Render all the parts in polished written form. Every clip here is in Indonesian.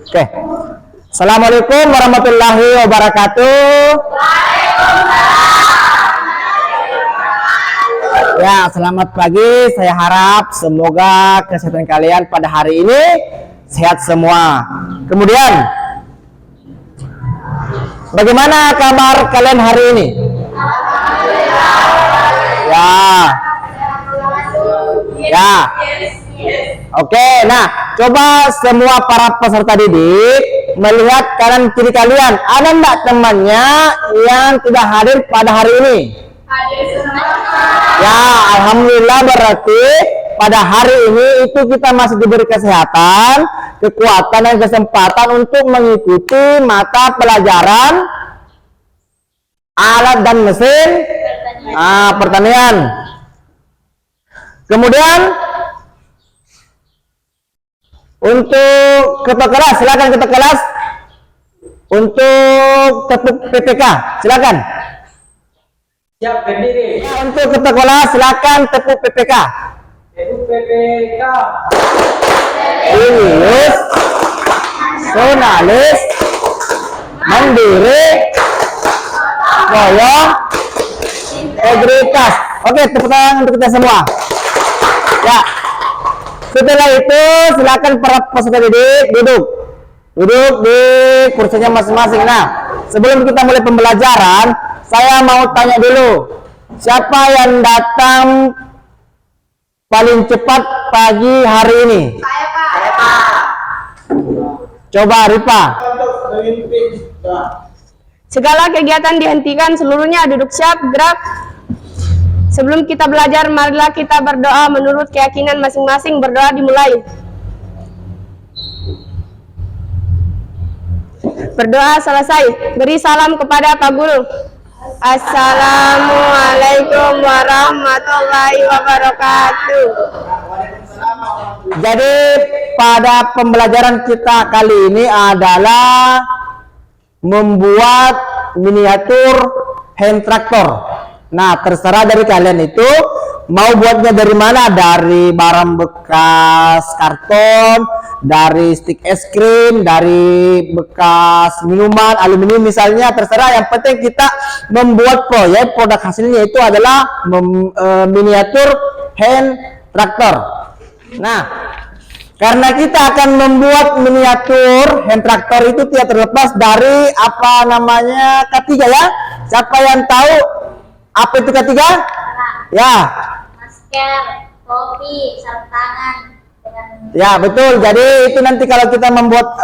Oke. Assalamualaikum warahmatullahi wabarakatuh. Ya, selamat pagi. Saya harap semoga kesehatan kalian pada hari ini sehat semua. Kemudian, bagaimana kabar kalian hari ini? Ya. Oke, nah, coba semua para peserta didik melihat kanan kiri kalian. Ada enggak temannya yang tidak hadir pada hari ini? Ya, alhamdulillah, berarti pada hari ini itu kita masih diberi kesehatan, kekuatan dan kesempatan untuk mengikuti mata pelajaran alat dan mesin pertanian. Kemudian untuk ketua kelas, silakan ketua kelas. Untuk tepuk PPK, silakan. Siap berdiri. Untuk ketua kelas, silakan tepuk PPK. Tepuk PPK. Lulus, sonalis, mandiri, loyong, integritas. Oke, tepuk tangan untuk kita semua. Ya. Setelah itu silakan para peserta didik duduk di kursinya masing-masing. Nah, sebelum kita mulai pembelajaran, saya mau tanya dulu, siapa yang datang paling cepat pagi hari ini? Saya Pak. Coba Ripa. Segala kegiatan dihentikan, seluruhnya duduk siap, gerak. Sebelum kita belajar, marilah kita berdoa menurut keyakinan masing-masing. Berdoa dimulai. Berdoa selesai. Beri salam kepada Pak Guru. Assalamualaikum warahmatullahi wabarakatuh. Jadi pada pembelajaran kita kali ini adalah membuat miniatur hand tractor. Nah, terserah dari kalian itu mau buatnya dari mana, dari barang bekas karton, dari stik es krim, dari bekas minuman, aluminium misalnya, terserah. Yang penting kita membuat proyek, produk hasilnya itu adalah miniatur hand tractor. Nah, karena kita akan membuat miniatur hand tractor itu tidak terlepas dari apa namanya ketiga ya. Siapa yang tahu apa itu ketiga? Ya. Masker, topi, sarung tangan. Ya, betul. Jadi itu nanti kalau kita membuat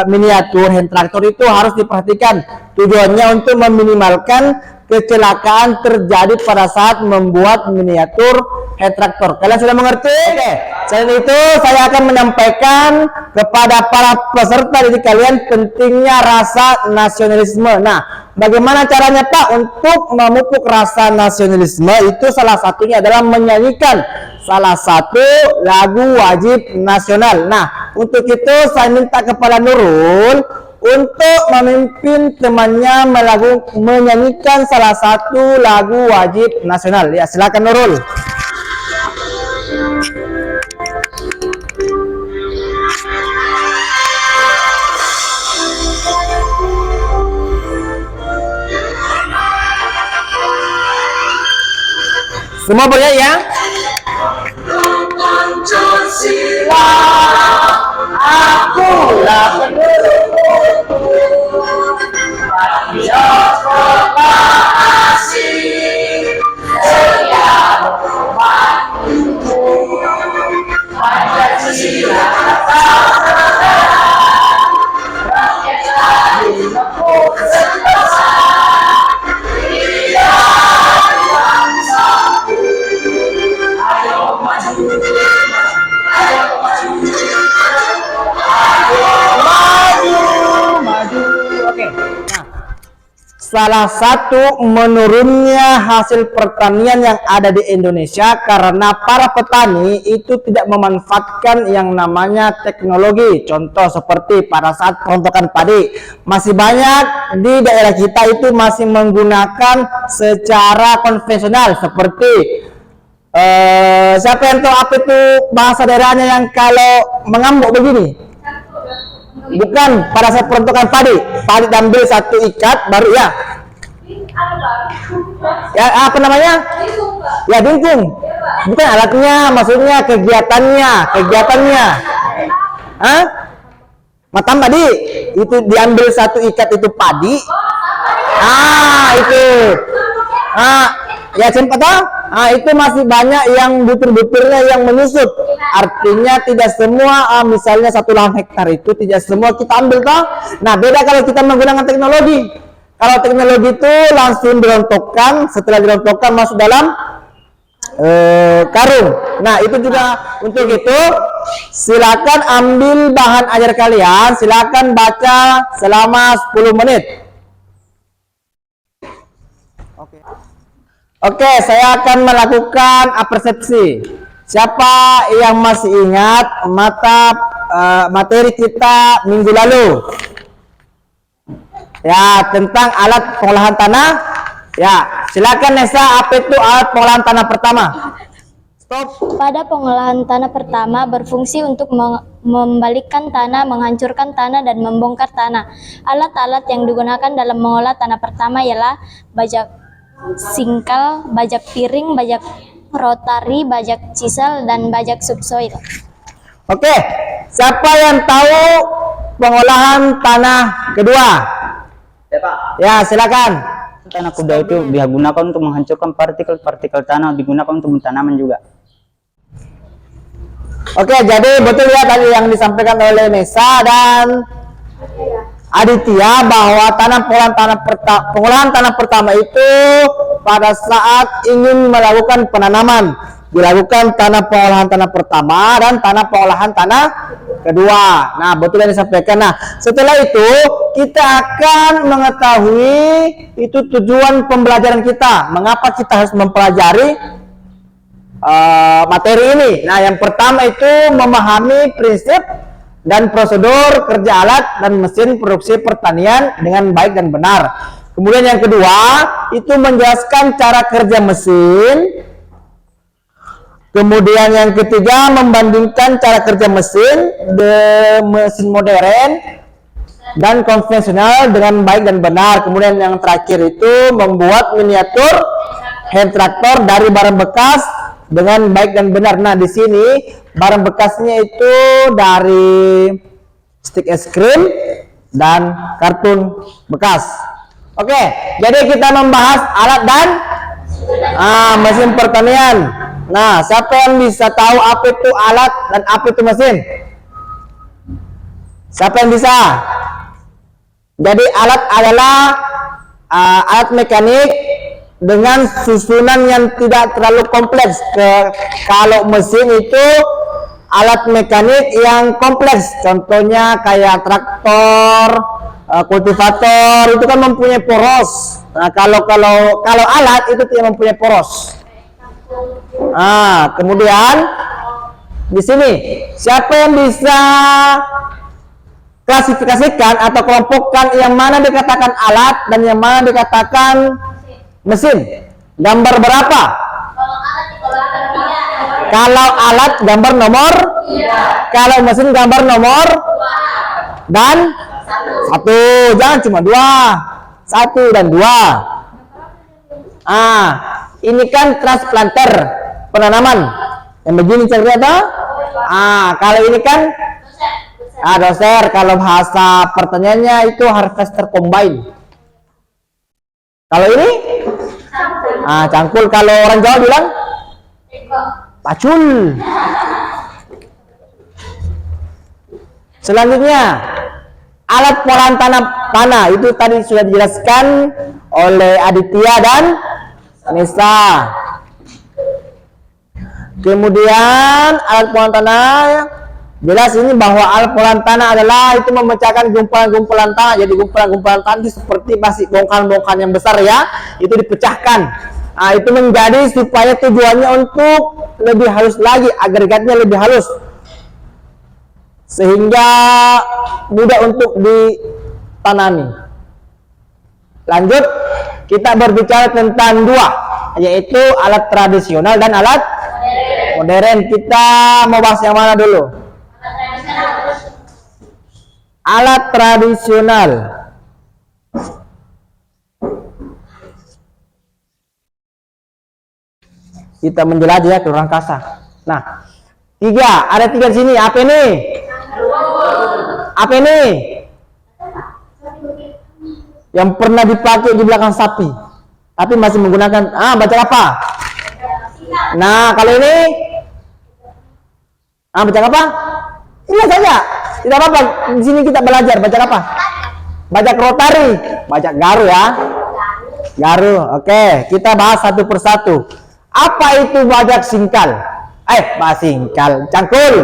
miniatur hand tractor itu harus diperhatikan. Tujuannya untuk meminimalkan kecelakaan terjadi pada saat membuat miniatur hand tractor. Kalian sudah mengerti? Oke. Selain itu, saya akan menyampaikan kepada para peserta didik kalian pentingnya rasa nasionalisme. Nah, bagaimana caranya Pak untuk memupuk rasa nasionalisme? Itu salah satunya adalah menyanyikan salah satu lagu wajib nasional. Nah, untuk itu saya minta kepada Nurul untuk memimpin temannya menyanyikan salah satu lagu wajib nasional. Ya, silakan Nurul. Semua boleh ya? Pancasila, akulah penduduk Pancasila asing, setia membantu Pancasila rakyat tadi nepuk sentosa. Salah satu menurunnya hasil pertanian yang ada di Indonesia karena para petani itu tidak memanfaatkan yang namanya teknologi. Contoh seperti pada saat perontokan padi, masih banyak di daerah kita itu masih menggunakan secara konvensional seperti siapa yang tahu apa itu bahasa daerahnya yang kalau mengambuk begini? Bukan pada saat peruntukan padi. Padi diambil satu ikat baru ya. Ya apa namanya? Ya dingkung. Bukan alatnya, maksudnya kegiatannya. Hah? Matam tadi itu diambil satu ikat itu padi. Itu. Ya sempat itu masih banyak yang butir-butirnya yang menyusut. Artinya tidak semua misalnya satu lahan hektar itu tidak semua kita ambil toh. Nah, beda kalau kita menggunakan teknologi. Kalau teknologi itu langsung dirontokkan, setelah dirontokkan masuk dalam karung. Nah, itu juga untuk itu silakan ambil bahan ajar kalian, silakan baca selama 10 menit. Oke, saya akan melakukan persepsi. Siapa yang masih ingat materi kita minggu lalu? Ya, tentang alat pengolahan tanah. Ya, silakan Nesa, apa itu alat pengolahan tanah pertama? Stop. Pada pengolahan tanah pertama berfungsi untuk membalikkan tanah, menghancurkan tanah, dan membongkar tanah. Alat-alat yang digunakan dalam mengolah tanah pertama ialah bajak singkal, bajak piring, bajak rotari, bajak chisel, dan bajak subsoil. Oke, siapa yang tahu pengolahan tanah kedua? Ya, silakan. Tanah kuda itu digunakan untuk menghancurkan partikel-partikel tanah, digunakan untuk tanaman juga. Oke, jadi betul ya tadi yang disampaikan oleh Nesa dan Aditya bahwa pengolahan tanah pertama itu pada saat ingin melakukan penanaman dilakukan pengolahan tanah pertama dan pengolahan tanah kedua. Nah, betul yang disampaikan. Nah, setelah itu kita akan mengetahui itu tujuan pembelajaran kita. Mengapa kita harus mempelajari materi ini? Nah, yang pertama itu memahami prinsip dan prosedur kerja alat dan mesin produksi pertanian dengan baik dan benar. Kemudian yang kedua itu menjelaskan cara kerja mesin. Kemudian yang ketiga membandingkan cara kerja mesin modern dan konvensional dengan baik dan benar. Kemudian yang terakhir itu membuat miniatur hand traktor dari barang bekas dengan baik dan benar. Nah, di sini barang bekasnya itu dari stik es krim dan kartun bekas. Oke, jadi kita membahas alat dan mesin pertanian. Nah, siapa yang bisa tahu apa itu alat dan apa itu mesin? Siapa yang bisa? Jadi alat adalah alat mekanik dengan susunan yang tidak terlalu kompleks. Kalau mesin itu alat mekanik yang kompleks. Contohnya kayak traktor, kultivator itu kan mempunyai poros. Nah, kalau alat itu tidak mempunyai poros. Kemudian di sini siapa yang bisa klasifikasikan atau kelompokkan yang mana dikatakan alat dan yang mana dikatakan mesin? Gambar berapa? Kalau alat gambar nomor 3. Kalau mesin gambar nomor 2. Dan 1. Jangan cuma 2. 1 dan 2. Ini kan transplanter, penanaman. Yang begini cerita. Kalau ini kan doser. Kalau bahasa pertanyaannya itu harvester combine. Kalau ini cangkul. Kalau orang Jawa bilang pacul. Selanjutnya alat pengolahan tanah itu tadi sudah dijelaskan oleh Aditya dan Nesa. Kemudian alat pengolahan tanah, jelas ini bahwa alat pengolahan tanah adalah itu memecahkan gumpalan-gumpalan tanah. Jadi gumpalan-gumpalan tanah itu seperti masih bongkahan-bongkahan yang besar ya, itu dipecahkan. Itu menjadi supaya tujuannya untuk lebih halus lagi, agregatnya lebih halus, sehingga mudah untuk ditanami. Lanjut, kita berbicara tentang dua, yaitu alat tradisional dan alat modern. Kita mau bahas yang mana dulu? alat tradisional. Kita menjelajah ke luar angkasa. Nah, ada tiga di sini. Apa ini? Apa ini? Yang pernah dipakai di belakang sapi, tapi masih menggunakan. Baca apa? Nah, kalau ini, baca apa? Ini saja. Tidak apa-apa. Di sini kita belajar. Baca apa? Baca rotari. Baca garu ya. Garu. Oke, kita bahas satu persatu. Apa itu bajak singkal? Singkal. Cangkul.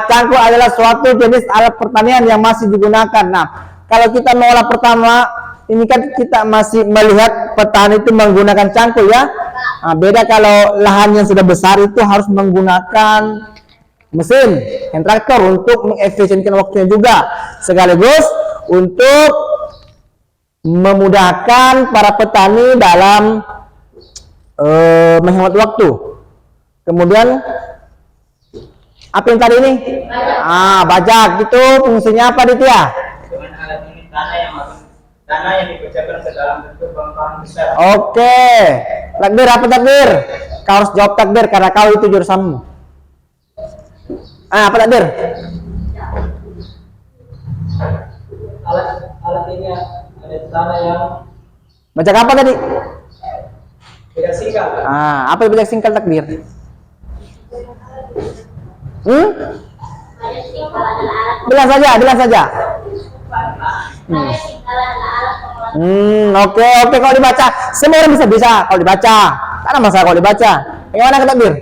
Cangkul adalah suatu jenis alat pertanian yang masih digunakan. Nah, kalau kita mengolah pertama, ini kan kita masih melihat petani itu menggunakan cangkul ya. Beda kalau lahan yang sudah besar itu harus menggunakan mesin hand traktor untuk mengefisienkan waktunya juga, sekaligus untuk memudahkan para petani dalam menghemat waktu. Kemudian apa yang tadi ini? Bajak itu fungsinya apa Ditya? Dengan alat ini tanah yang dipecahkan ke dalam bentuk bongkahan besar. Oke. Takbir, apa takbir? Kau harus jawab takbir karena kau itu jurusanmu. Apa takbir? Alat ini ada tanah yang Bajak apa tadi? tidak singkat. Apa yang bajak singkal takbir? Bilang saja. Oke, kalau dibaca semua orang bisa kalau dibaca. Karena masalah kalau dibaca. Bagaimana kata takbir?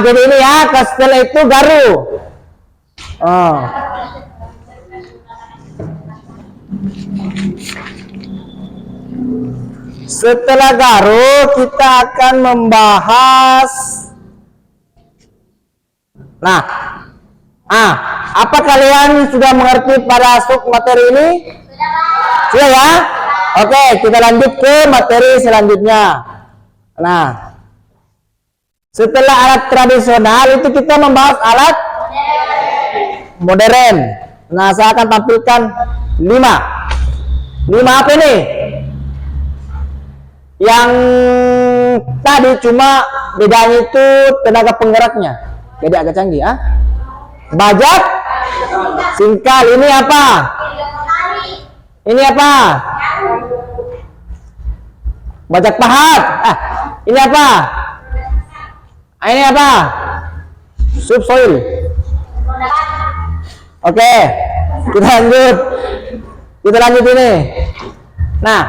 Jadi ini ya, setelah itu garu. Setelah garu kita akan membahas. Nah, apa kalian sudah mengerti pada sub materi ini? Sudah ya? Oke, kita lanjut ke materi selanjutnya. Nah, setelah alat tradisional itu kita membahas alat modern. Nah, saya akan tampilkan 5 apa ini? Yang tadi cuma bedanya itu tenaga penggeraknya, jadi agak canggih ya. Bajak singkal, ini apa? Ini apa? Bajak pahat. Ini apa? Ini apa? Subsoil. Oke, kita lanjut ini. Nah,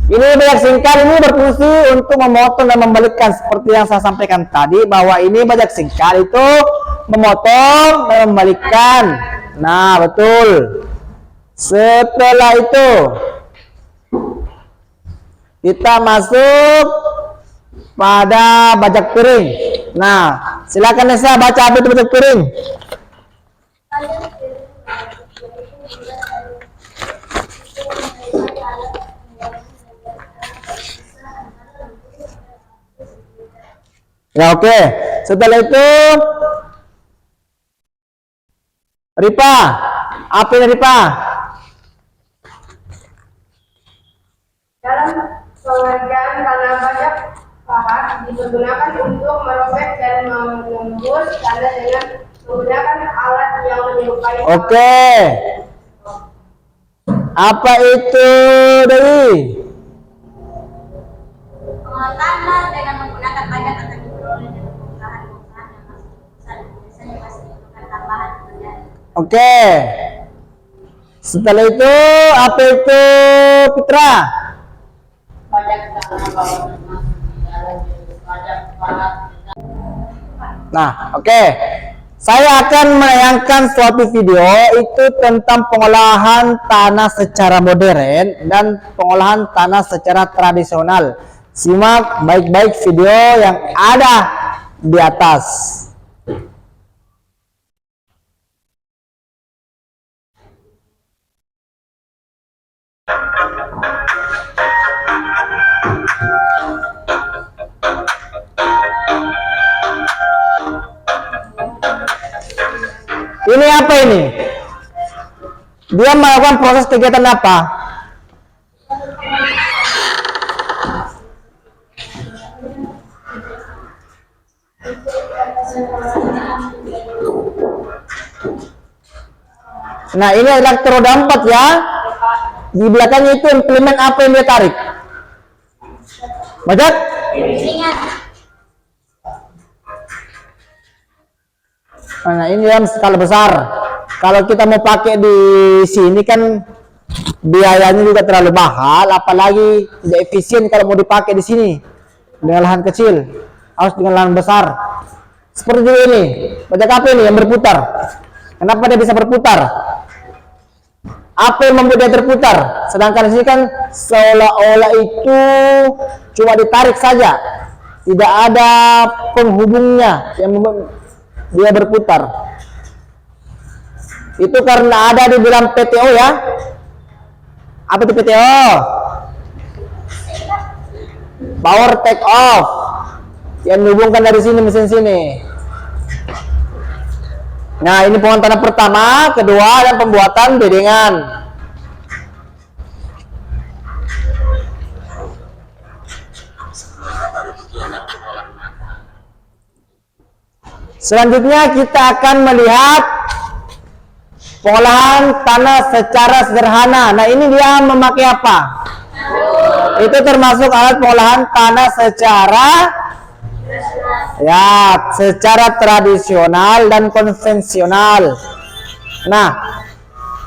ini bajak singkal ini berfungsi untuk memotong dan membalikkan, seperti yang saya sampaikan tadi, bahwa ini bajak singkal itu memotong dan membalikkan. Nah, betul. Setelah itu kita masuk pada bajak piring. Nah, silakan Nesa baca apa itu bajak piring. Ya, oke. Setelah itu Ripa, apa ini Ripa? Dalam pengerjaan tanah bajak pahat dipergunakan untuk merobek dan mengembus tanah dengan menggunakan alat yang menyerupai. Oke. Apa itu Dewi? Pengolah tanah dengan menggunakan bajak akan diperoleh dari bongkahan-bongkahan yang masih besar, biasanya masih diperlukan tambahan pekerjaan. Oke. Setelah itu apa itu Fitra? Nah, oke. Saya akan menayangkan suatu video itu tentang pengolahan tanah secara modern dan pengolahan tanah secara tradisional. Simak baik-baik video yang ada di atas. Ini apa ini? Dia melakukan proses kegiatan apa? Nah, ini adalah roda 4 ya. Di belakangnya itu implement apa yang dia tarik? Baca? Nah, ini dalam skala besar. Kalau kita mau pakai di sini kan biayanya juga terlalu mahal, apalagi tidak efisien kalau mau dipakai di sini dengan lahan kecil, harus dengan lahan besar. Seperti ini, baca apa ini yang berputar? Kenapa dia bisa berputar? Apa yang membuat dia terputar? Sedangkan di sini kan seolah-olah itu cuma ditarik saja, tidak ada penghubungnya yang membuat dia berputar. Itu karena ada di dalam PTO ya. Apa itu PTO? Power take off, yang menghubungkan dari sini mesin sini. Nah, ini penguatan tanah pertama, kedua, dan pembuatan bedengan. Selanjutnya kita akan melihat pengolahan tanah secara sederhana. Nah, ini dia memakai apa? Itu termasuk alat pengolahan tanah secara tradisional dan konvensional. Nah,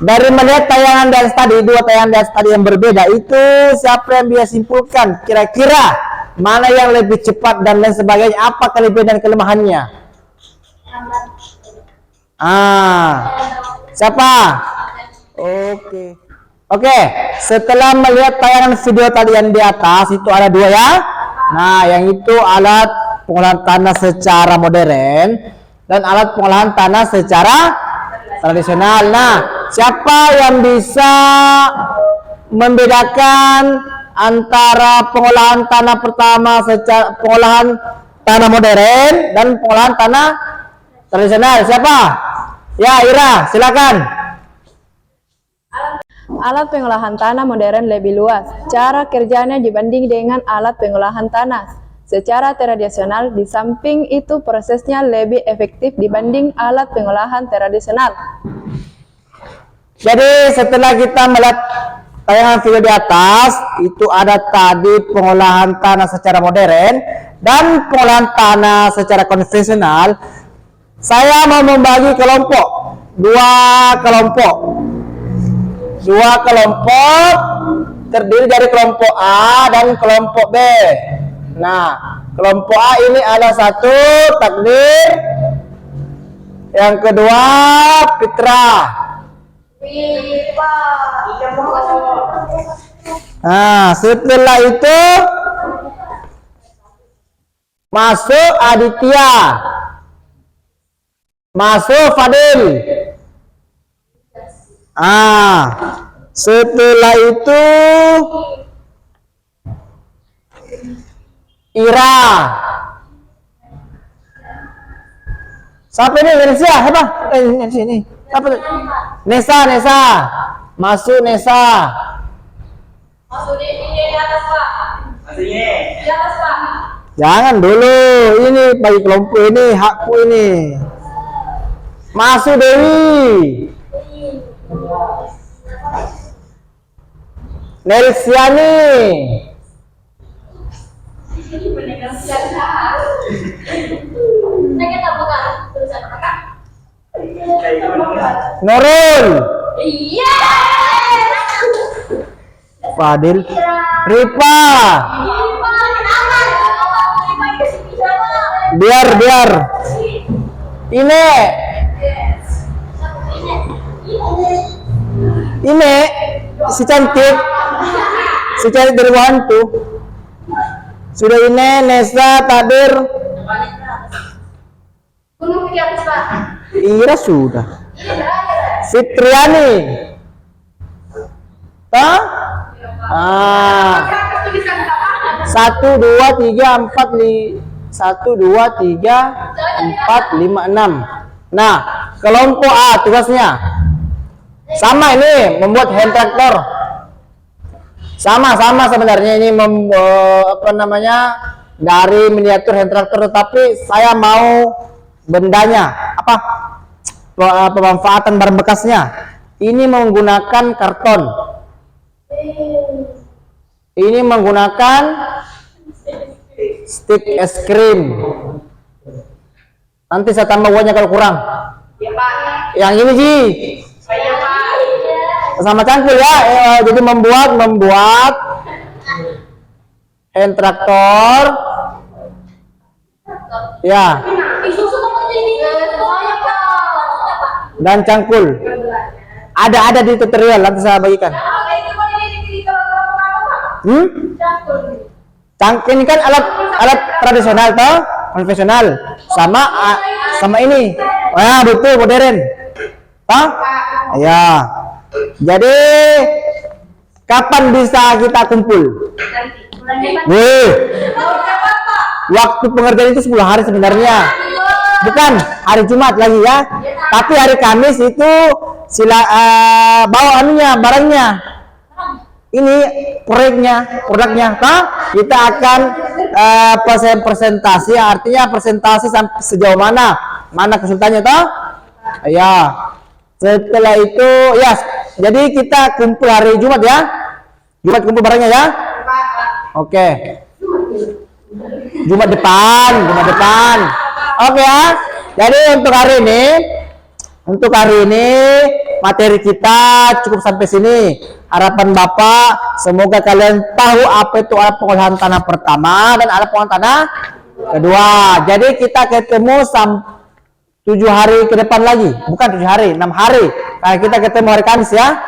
dari melihat tayangan dan tadi, dua tayangan dan tadi yang berbeda, itu siapa yang bisa simpulkan kira-kira mana yang lebih cepat dan lain sebagainya, apa kelebihan dan kelemahannya? Siapa? Oke, setelah melihat tayangan video tadi yang di atas, itu ada dua ya. Nah, yang itu alat pengolahan tanah secara modern dan alat pengolahan tanah secara tradisional. Nah, siapa yang bisa membedakan antara pengolahan tanah pertama secara pengolahan tanah modern dan pengolahan tanah tradisional? Siapa? Ya, Ira, silakan. Alat pengolahan tanah modern lebih luas. Cara kerjanya dibanding dengan alat pengolahan tanah secara tradisional. Di samping itu prosesnya lebih efektif dibanding alat pengolahan tradisional. Jadi setelah kita melihat tayangan video di atas, itu ada tadi pengolahan tanah secara modern dan pengolahan tanah secara konvensional. Saya mau membagi kelompok, dua kelompok terdiri dari kelompok A dan kelompok B. Nah, kelompok A ini ada satu takdir, yang kedua Fitra. Nah, setelah itu masuk Aditya, masuk Fadil. Setelah itu Ira. Siapa ini? Indonesia? Siapa? Sini. Siapa? Nesa. Masuk Nesa. Masuk di atas, Pak. Di atas, Pak. Jangan dulu. Ini bagi kelompok ini, hakku ini. Masuk Dewi. Nelsiani. Nurul. Iya. Fadil. Ripa. Biar. Ini si cantik dari hantu. Sudah ini Nesa, Tadir. Gunung di atas, Pak. Ira sudah. Fitriani. Tah? 1, 2, 3, 4, 5, 6. Nah, kelompok A tugasnya Sama ini membuat hand tractor. Sama sebenarnya ini apa namanya dari miniatur hand tractor, tetapi saya mau bendanya apa pemanfaatan barang bekasnya. Ini menggunakan karton. Ini menggunakan stick es krim. Nanti saya tambah uangnya kalau kurang. Ya Pak. Yang ini Ji. Iya Pak. Sama cangkul ya. Jadi membuat hand traktor. Ya. Dan cangkul. Ada di tutorial nanti saya bagikan. Ini kan alat tradisional toh, konvensional. Sama ini. Wah, betul modern. Toh? Ya. Jadi kapan bisa kita kumpul? Wih. Waktu pengerjaan itu 10 hari sebenarnya. Bukan hari Jumat lagi ya. Tapi hari Kamis itu bawa barangnya. Ini produknya, toh? Kita akan presentasi, artinya presentasi sampai sejauh mana kesulitannya, toh? Ya. Setelah itu, ya. Jadi kita kumpul hari Jumat ya. Jumat kumpul barangnya ya. Oke. Jumat depan. Oke ya. Jadi untuk hari ini materi kita cukup sampai sini. Harapan Bapak semoga kalian tahu apa itu alat pengolahan tanah pertama dan alat pengolahan tanah kedua. Jadi kita ketemu 7 hari ke depan lagi, bukan 7 hari, 6 hari. Nah, kita ketemu hari Kamis ya.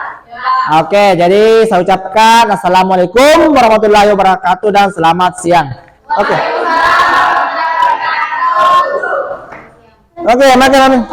Oke, jadi saya ucapkan assalamualaikum warahmatullahi wabarakatuh dan selamat siang. Oke. Oke, makan.